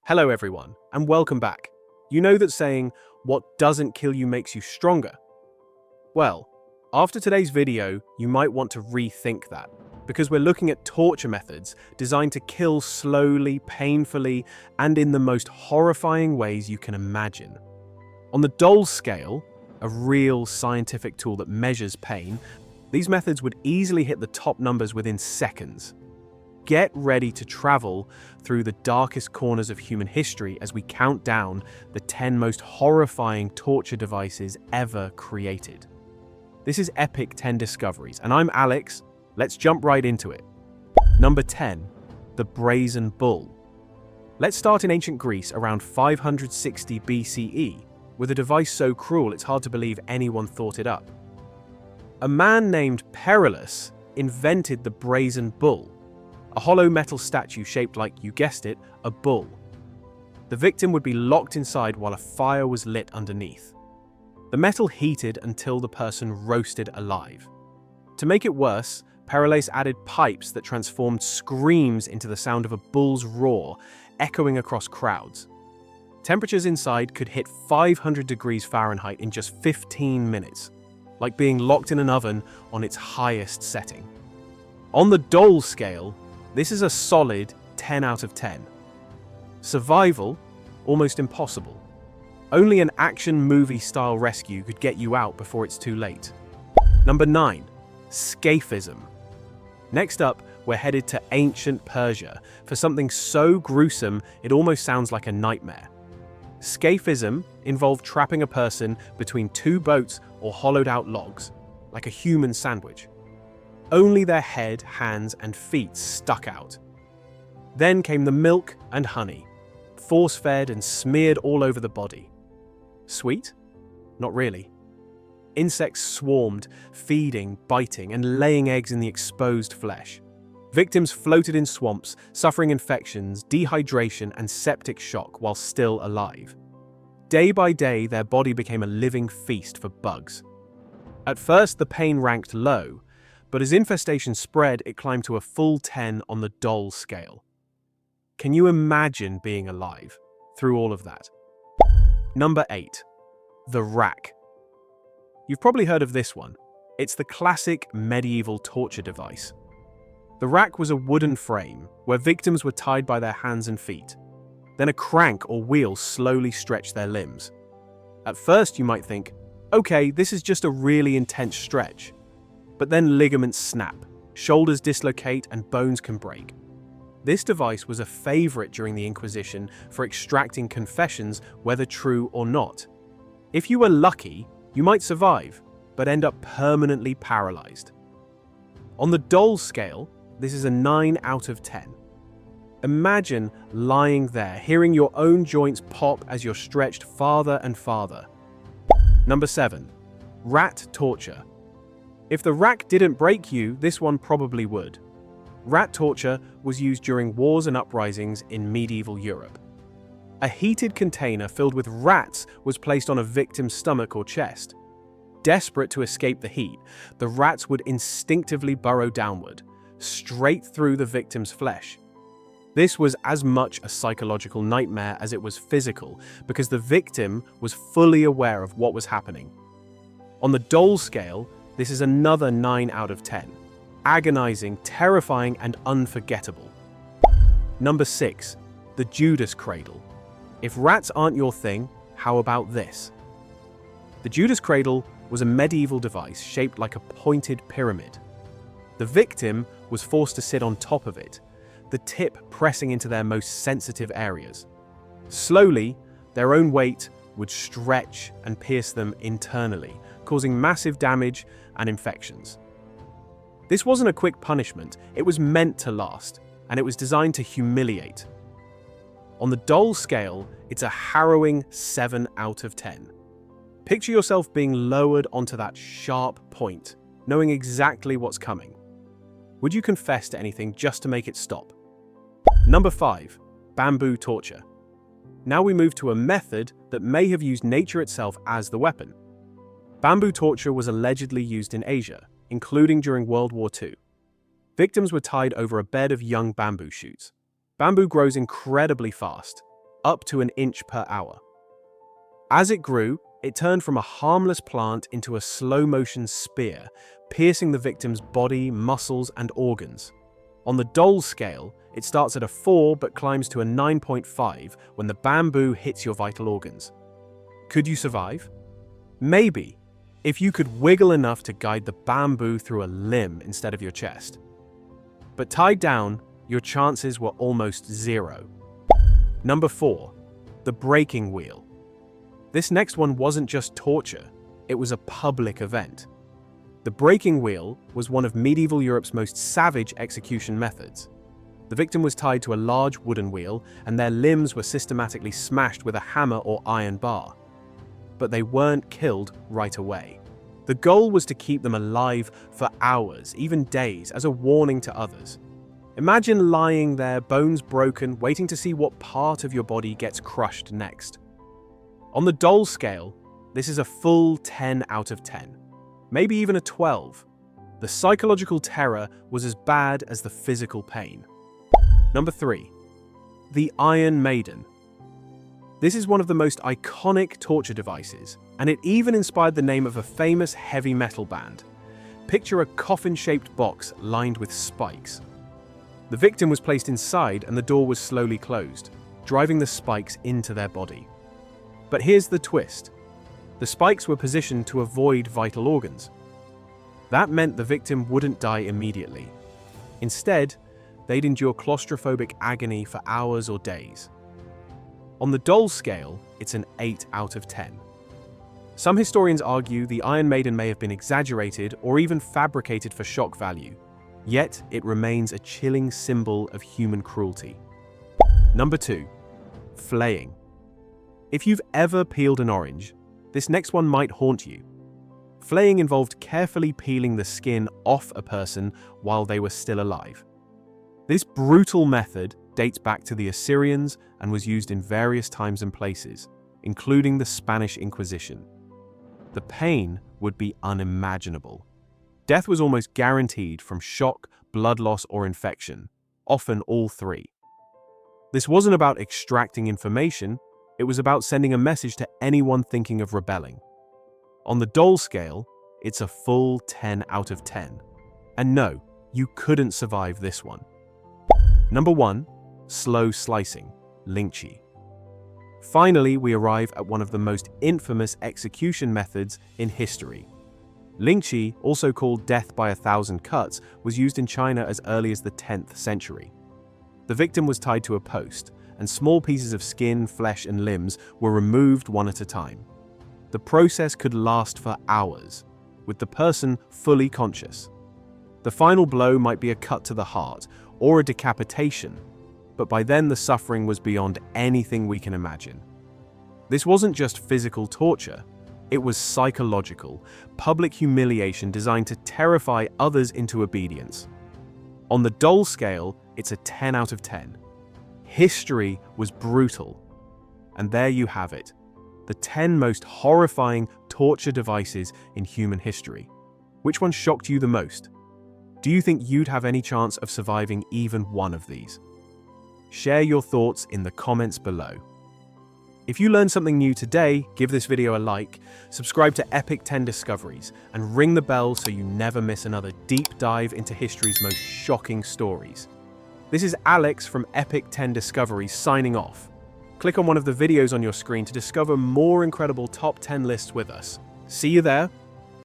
Hello everyone, and welcome back. You know that saying, "What doesn't kill you makes you stronger"? Well, after today's video, you might want to rethink that, because we're looking at torture methods designed to kill slowly, painfully, and in the most horrifying ways you can imagine. On the Dol Scale, a real scientific tool that measures pain, these methods would easily hit the top numbers within seconds. Get ready to travel through the darkest corners of human history as we count down the 10 most horrifying torture devices ever created. This is Epic 10 Discoveries, and I'm Alex. Let's jump right into it. Number 10. The Brazen Bull. Let's start in ancient Greece around 560 BCE, with a device so cruel it's hard to believe anyone thought it up. A man named Perillus invented the Brazen Bull, a hollow metal statue shaped like, you guessed it, a bull. The victim would be locked inside while a fire was lit underneath. The metal heated until the person roasted alive. To make it worse, Perillus added pipes that transformed screams into the sound of a bull's roar, echoing across crowds. Temperatures inside could hit 500 degrees Fahrenheit in just 15 minutes, like being locked in an oven on its highest setting. On the Dol Scale, this is a solid 10 out of 10. Survival? Almost impossible. Only an action movie-style rescue could get you out before it's too late. Number 9. Scaphism. Next up, we're headed to ancient Persia for something so gruesome it almost sounds like a nightmare. Scaphism involved trapping a person between two boats or hollowed-out logs, like a human sandwich. Only their head, hands, and feet stuck out. Then came the milk and honey, force-fed and smeared all over the body. Sweet? Not really. Insects swarmed, feeding, biting, and laying eggs in the exposed flesh. Victims floated in swamps, suffering infections, dehydration, and septic shock while still alive. Day by day, their body became a living feast for bugs. At first, the pain ranked low, but as infestation spread, it climbed to a full 10 on the Dol Scale. Can you imagine being alive through all of that? Number 8. The rack. You've probably heard of this one. It's the classic medieval torture device. The rack was a wooden frame where victims were tied by their hands and feet. Then a crank or wheel slowly stretched their limbs. At first you might think, okay, this is just a really intense stretch. But then ligaments snap, shoulders dislocate, and bones can break. This device was a favorite during the Inquisition for extracting confessions, whether true or not. If you were lucky, you might survive, but end up permanently paralyzed. On the Dol Scale, this is a 9 out of 10. Imagine lying there, hearing your own joints pop as you're stretched farther and farther. Number 7. Rat Torture. If the rack didn't break you, this one probably would. Rat torture was used during wars and uprisings in medieval Europe. A heated container filled with rats was placed on a victim's stomach or chest. Desperate to escape the heat, the rats would instinctively burrow downward, straight through the victim's flesh. This was as much a psychological nightmare as it was physical, because the victim was fully aware of what was happening. On the Dol Scale, this is another 9 out of 10. Agonizing, terrifying, and unforgettable. Number 6. The Judas Cradle. If rats aren't your thing, how about this? The Judas Cradle was a medieval device shaped like a pointed pyramid. The victim was forced to sit on top of it, the tip pressing into their most sensitive areas. Slowly, their own weight would stretch and pierce them internally, causing massive damage and infections. This wasn't a quick punishment, it was meant to last, and it was designed to humiliate. On the Dol Scale, it's a harrowing 7 out of 10. Picture yourself being lowered onto that sharp point, knowing exactly what's coming. Would you confess to anything just to make it stop? Number 5. Bamboo Torture. Now we move to a method that may have used nature itself as the weapon. Bamboo torture was allegedly used in Asia, including during World War II. Victims were tied over a bed of young bamboo shoots. Bamboo grows incredibly fast. up to an inch per hour. As it grew, it turned from a harmless plant into a slow-motion spear, piercing the victim's body, muscles, and organs. On the Dol Scale, it starts at a 4 but climbs to a 9.5 when the bamboo hits your vital organs. Could you survive? Maybe, if you could wiggle enough to guide the bamboo through a limb instead of your chest. But tied down, your chances were almost zero. Number 4. The breaking wheel. This next one wasn't just torture, it was a public event. The breaking wheel was one of medieval Europe's most savage execution methods. The victim was tied to a large wooden wheel, and their limbs were systematically smashed with a hammer or iron bar. But they weren't killed right away. The goal was to keep them alive for hours, even days, as a warning to others. Imagine lying there, bones broken, waiting to see what part of your body gets crushed next. On the Dol Scale, this is a full 10 out of 10. Maybe even a 12. The psychological terror was as bad as the physical pain. Number 3. The Iron Maiden. This is one of the most iconic torture devices, and it even inspired the name of a famous heavy metal band. Picture a coffin-shaped box lined with spikes. The victim was placed inside and the door was slowly closed, driving the spikes into their body. But here's the twist. The spikes were positioned to avoid vital organs. That meant the victim wouldn't die immediately. Instead, they'd endure claustrophobic agony for hours or days. On the Dol Scale, it's an 8 out of 10. Some historians argue the Iron Maiden may have been exaggerated or even fabricated for shock value, yet it remains a chilling symbol of human cruelty. Number 2. Flaying. If you've ever peeled an orange, this next one might haunt you. Flaying involved carefully peeling the skin off a person while they were still alive. This brutal method dates back to the Assyrians and was used in various times and places, including the Spanish Inquisition. The pain would be unimaginable. Death was almost guaranteed from shock, blood loss, or infection, often all three. This wasn't about extracting information, it was about sending a message to anyone thinking of rebelling. On the Dol Scale, it's a full 10 out of 10. And no, you couldn't survive this one. Number 1. Slow Slicing, Lingchi. Finally, we arrive at one of the most infamous execution methods in history. Lingchi, also called death by 1,000 cuts, was used in China as early as the 10th century. The victim was tied to a post, and small pieces of skin, flesh, and limbs were removed one at a time. The process could last for hours, with the person fully conscious. The final blow might be a cut to the heart or a decapitation, but by then the suffering was beyond anything we can imagine. This wasn't just physical torture, it was psychological, public humiliation designed to terrify others into obedience. On the Dol Scale, it's a 10 out of 10. History was brutal. And there you have it, the 10 most horrifying torture devices in human history. Which one shocked you the most? Do you think you'd have any chance of surviving even one of these? Share your thoughts in the comments below. If you learned something new today, give this video a like, subscribe to Epic 10 Discoveries, and ring the bell so you never miss another deep dive into history's most shocking stories. This is Alex from Epic 10 Discoveries signing off. Click on one of the videos on your screen to discover more incredible top 10 lists with us. See you there.